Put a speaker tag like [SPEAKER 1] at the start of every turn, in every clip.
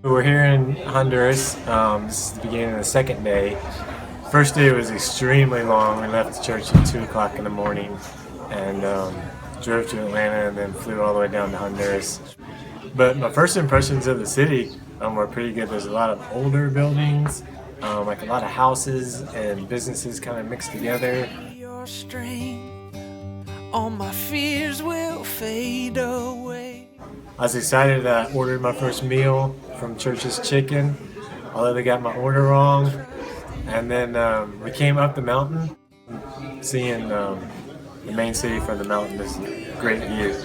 [SPEAKER 1] We're here in Honduras. This is the beginning of the second day. First day was extremely long. We left the church at 2 o'clock in the morning and drove to Atlanta and then flew all the way down to Honduras. But my first impressions of the city were pretty good. There's a lot of older buildings, like a lot of houses and businesses kind of mixed together.
[SPEAKER 2] Your strength, all my fears will fade away.
[SPEAKER 1] I was excited that I ordered my first meal from Church's Chicken, although they got my order wrong. And then we came up the mountain, seeing the main city from the mountain. This great view.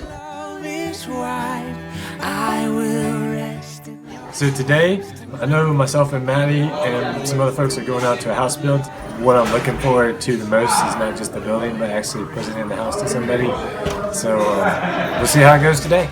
[SPEAKER 1] So today, I know myself and Maddie and some other folks are going out to a house build. What I'm looking forward to the most is not just the building, but actually presenting the house to somebody. So we'll see how it goes today.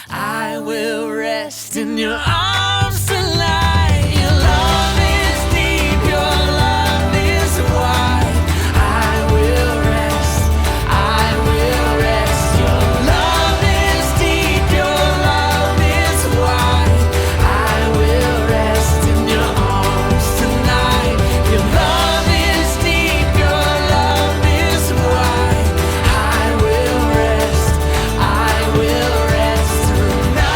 [SPEAKER 2] I will rest in your arms tonight. Your love is deep, your love is wide. I will rest, I will rest. Your love is deep, your love is wide. I will rest in your arms tonight. Your love is deep, your love is wide. I will rest, I will rest tonight.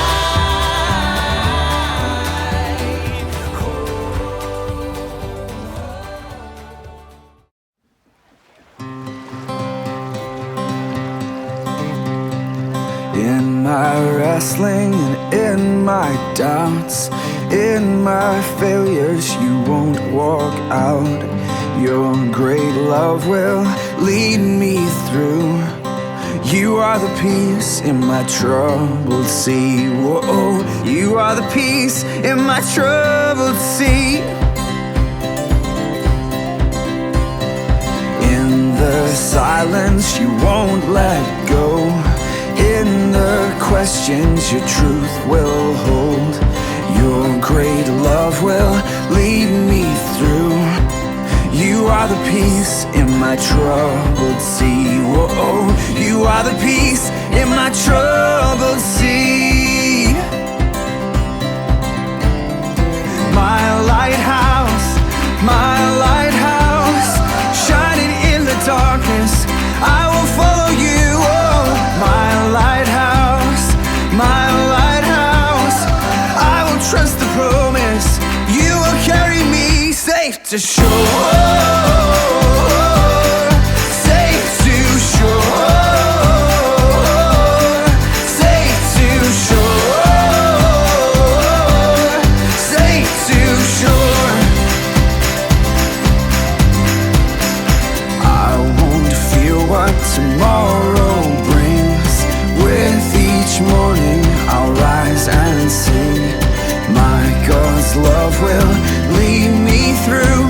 [SPEAKER 3] In my wrestling and in my doubts, in my failures, you won't walk out. Your great love will lead me through. You are the peace in my troubled sea. Whoa, you are the peace in my troubled sea. In the silence, you won't let go. In the questions, your truth will hold. Your great love will lead me through. You are the peace in my troubled sea. Whoa, you are the peace in my troubled sea. My lighthouse, shining in the darkness, I will follow you. Oh, my lighthouse, I will trust the promise. You will carry me safe to shore. Safe to shore. Safe to shore. Safe to shore. I won't fear what tomorrow brings. With each morning I'll rise and sing. My God's love will lead me through.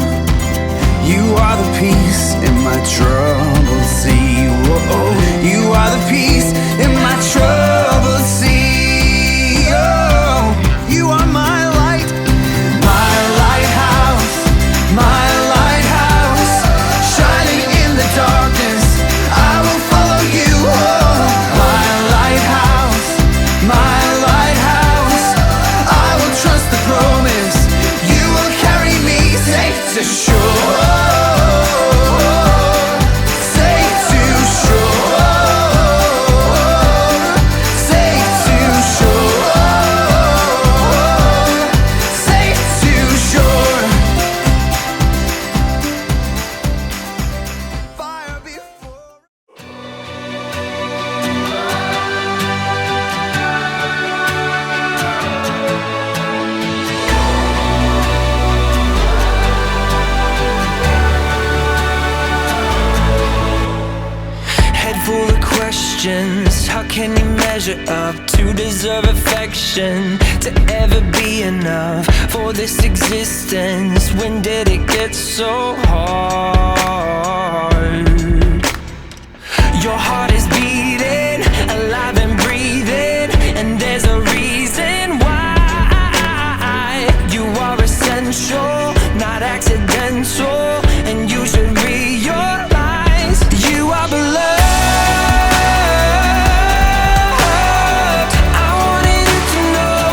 [SPEAKER 2] full of questions. How can you measure up to deserve affection? To ever be enough for this existence? When did it get so hard? Your heart is beating, alive and breathing, and there's a reason why. You are essential, not accidental, and you should realize you are beloved. I wanted you to know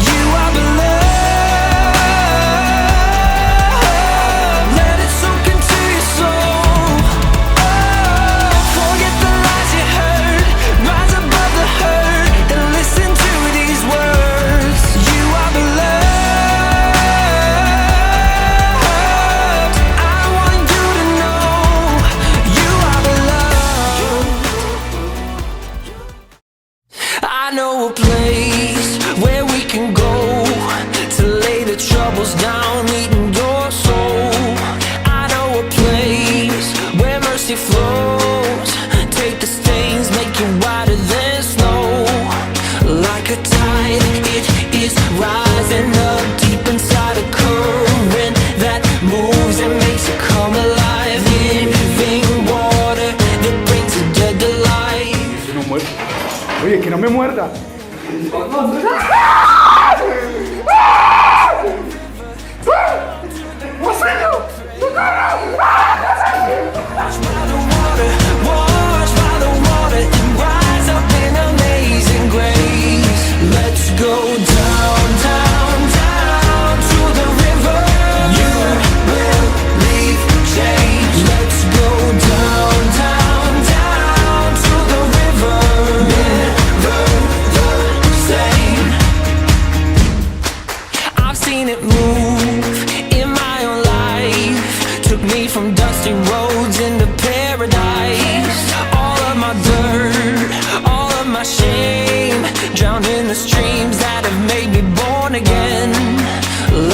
[SPEAKER 2] you are beloved. Let it soak into your soul. Forget the lies you heard, rise above the hurt, and listen to these words. You are beloved. I want you to know you are beloved. I know a place where we can go to lay the troubles down, eating your soul. I know a place where mercy flows. Take the stains, make you whiter than snow. Like a tide, it is rising up deep inside a current that moves and makes you come alive. Living water that brings the dead to life.
[SPEAKER 4] No muerde. Oye, que no me muerda.
[SPEAKER 2] Watch by the water and rise up in amazing grace. Let's go down, down, down to the river. You will leave change. Let's go down, down, down to the river. Never the same. I've seen it move in my own life. Took me from dusty roads into paradise. All of my dirt, all of my shame, drowned in the streams that have made me born again.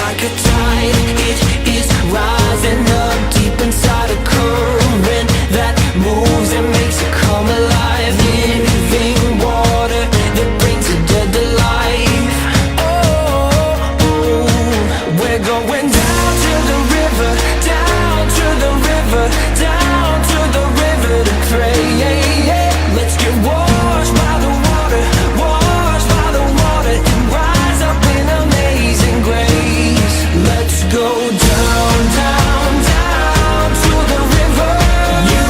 [SPEAKER 2] Like a tide, it is rising up deep inside a current that moves and makes it come alive. Living water that brings the dead to life. Oh, we're going down to the river, down to the river, down to the river to pray. Let's get washed by the water, washed by the water, and rise up in amazing grace. Let's go down, down, down to the river. You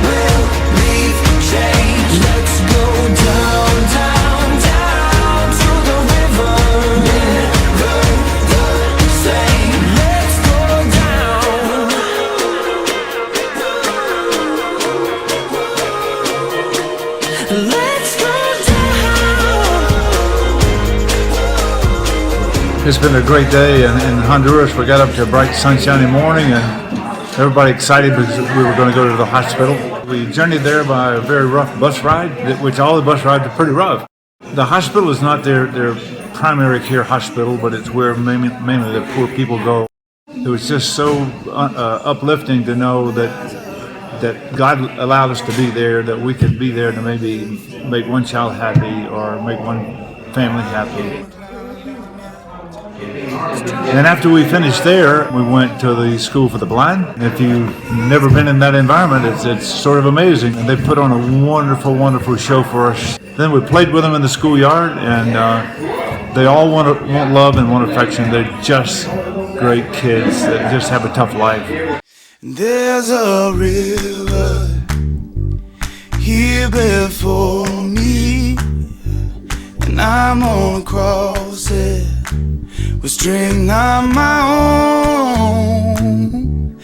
[SPEAKER 2] will leave change. Let's go down, down, down to the river. Never the same. Let's go down. Let's go down.
[SPEAKER 5] It's been a great day in Honduras. We got up to a bright, sunshiny morning, and everybody excited because we were going to go to the hospital. We journeyed there by a very rough bus ride, which all the bus rides are pretty rough. The hospital is not their primary care hospital, but it's where mainly the poor people go. It was just so uplifting to know that God allowed us to be there, that we could be there to maybe make one child happy or make one family happy. And after we finished there, we went to the School for the Blind. If you've never been in that environment, it's sort of amazing. And they put on a wonderful, wonderful show for us. Then we played with them in the schoolyard, and they all want love and want affection. They're just great kids that just have a tough life.
[SPEAKER 3] There's a river here before me, and I'm gonna cross it with strength not my own.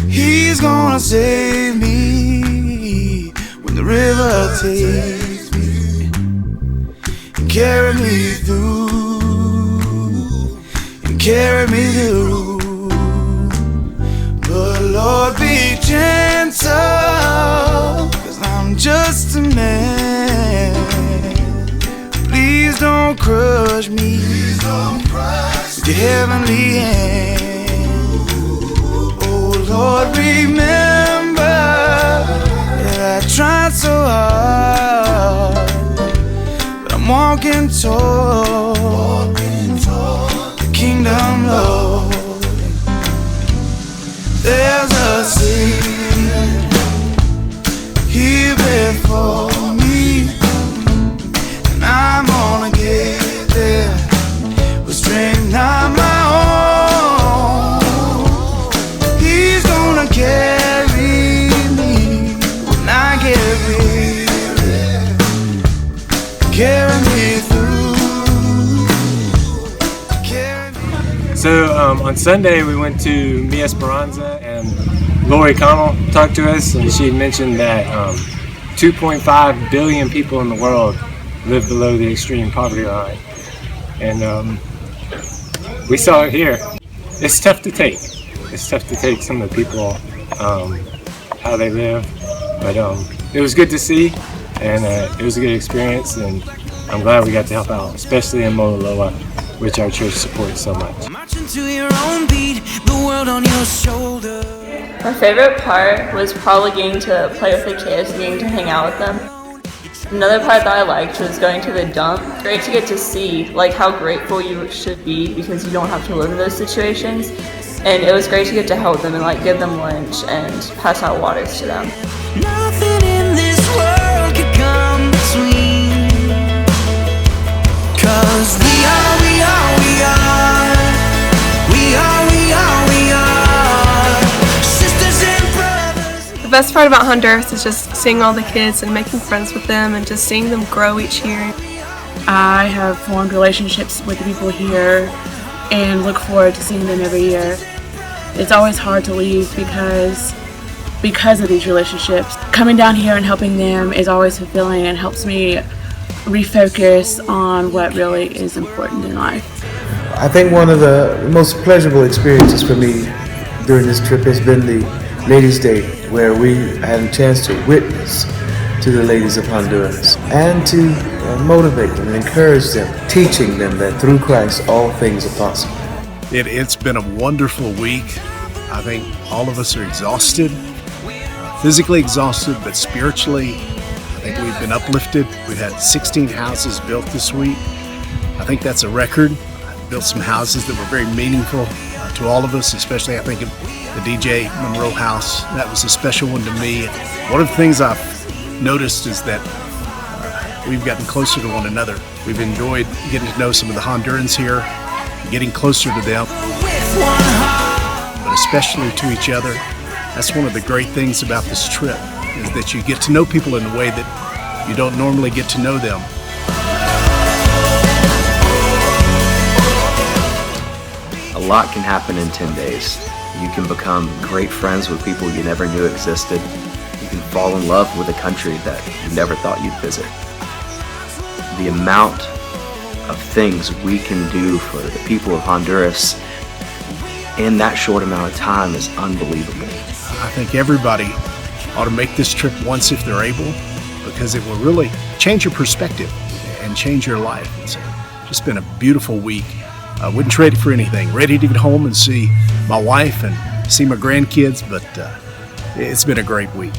[SPEAKER 3] He's gonna save me when the river takes me and carry me through, and carry me through. But Lord, be gentle, 'cause I'm just a man. Please don't crush me with your heavenly hand. Oh Lord, remember that I tried so hard, but I'm walking toward the kingdom, Lord. There's a city here before me, and I'm gonna get there with strength not my own. He's gonna carry me when I get weary, carry me through, carry me.
[SPEAKER 1] So on Sunday we went to Mi Esperanza, and Lori Connell talked to us, and she mentioned that 2.5 billion people in the world live below the extreme poverty line, and we saw it here. It's tough to take. It's tough to take some of the people, how they live, but it was good to see, and it was a good experience, and I'm glad we got to help out, especially in Mololoa, which our church supports so much.
[SPEAKER 2] Marching to your own beat, the world on your shoulder.
[SPEAKER 6] My favorite part was probably getting to play with the kids, getting to hang out with them. Another part that I liked was going to the dump. Great to get to see like how grateful you should be because you don't have to live in those situations. And it was great to get to help them and like give them lunch and pass out waters to them.
[SPEAKER 2] Nothing in this world could come between. 'Cause we are, we are, we are. We are, we are, we are. Sisters and brothers.
[SPEAKER 7] The best part about Honduras is just seeing all the kids and making friends with them and just seeing them grow each year.
[SPEAKER 8] I have formed relationships with the people here and look forward to seeing them every year. It's always hard to leave because of these relationships. Coming down here and helping them is always fulfilling and helps me refocus on what really is important in life.
[SPEAKER 9] I think one of the most pleasurable experiences for me during this trip has been the Ladies' Day, where we had a chance to witness to the ladies of Honduras and to motivate them and encourage them, teaching them that through Christ all things are possible.
[SPEAKER 10] It's been a wonderful week. I think all of us are exhausted, physically exhausted, but spiritually, I think we've been uplifted. We've had 16 houses built this week. I think that's a record. I've built some houses that were very meaningful to all of us, especially I think of the DJ Monroe house. That was a special one to me. One of the things I've noticed is that we've gotten closer to one another. We've enjoyed getting to know some of the Hondurans here, getting closer to them, but especially to each other. That's one of the great things about this trip, is that you get to know people in a way that you don't normally get to know them.
[SPEAKER 11] A lot can happen in 10 days. You can become great friends with people you never knew existed. You can fall in love with a country that you never thought you'd visit. The amount of things we can do for the people of Honduras in that short amount of time is unbelievable.
[SPEAKER 10] I think everybody ought to make this trip once if they're able, because it will really change your perspective and change your life. It's just been a beautiful week. I wouldn't trade it for anything. Ready to get home and see my wife and see my grandkids, but it's been a great week.